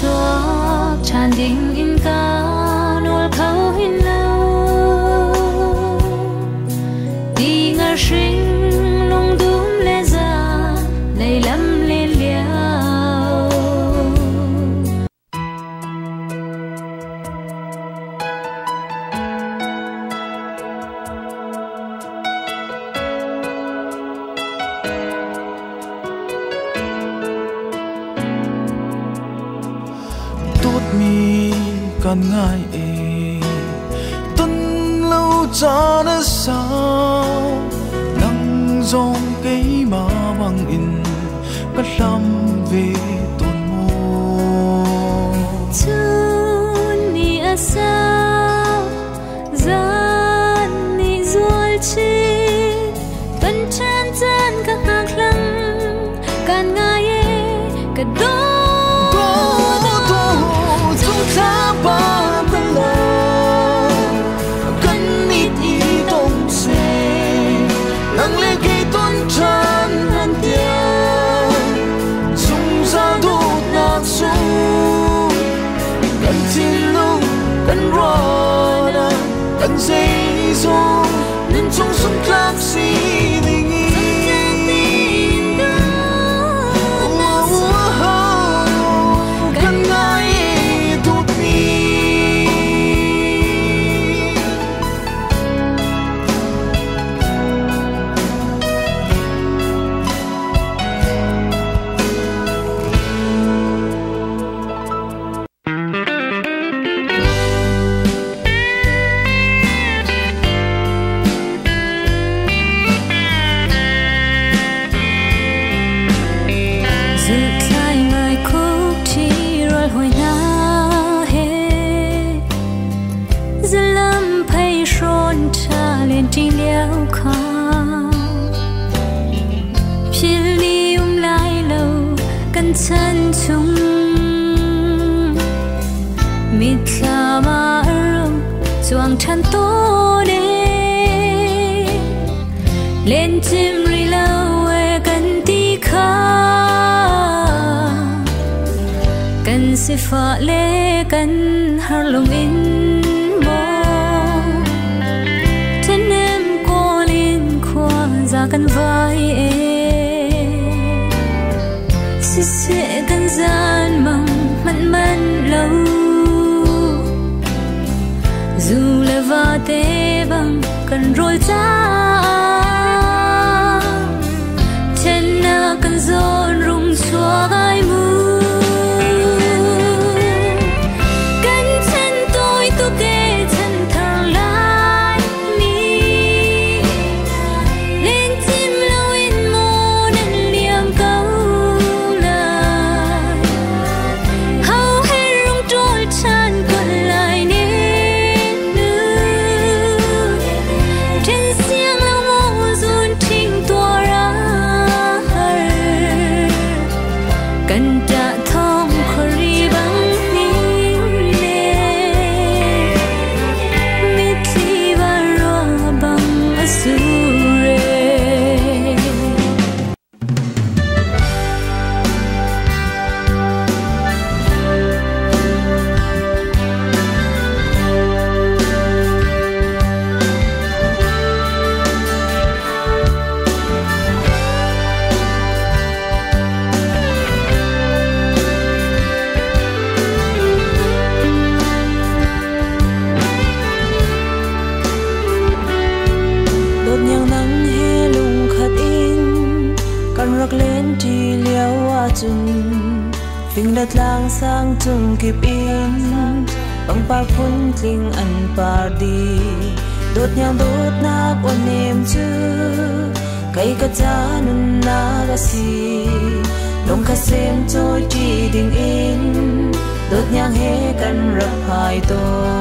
chua tràn đình in ca nol khâu in lâu đi ngờ sinh lung đum lê ra lầy lắm lên liao mi kan ngai e tun lâu cha na sao nang zong cái ma bang in ka lam về ton mo chun ni asao zan ni zual chi tan chan chan ka hak lang kan ngai e ka do cần dây dô nên trong sông clap xì tình ý cần ai tốt mi chỉ liêu khó phía liêu lại lâu cần chân chung mít là mà rung chuang chân tô đê lên chim ri lâu e cần tí khá cần si pha lê cần har lung in cần vai si sẽ cần gian mong mặn mặn lâu dù là va tê bằng cần rồi ra trên na cần dồn rung xóa gai mưa cần chân tôi tu kê chân thở lại phình lật lang sang chung kịp in bằng par phun kling an par đi đốt nhang đốt nát ôn niệm chư cây cát cha nun na ga si long ka sem trôi chi đình in đốt nhang he kan rap hai to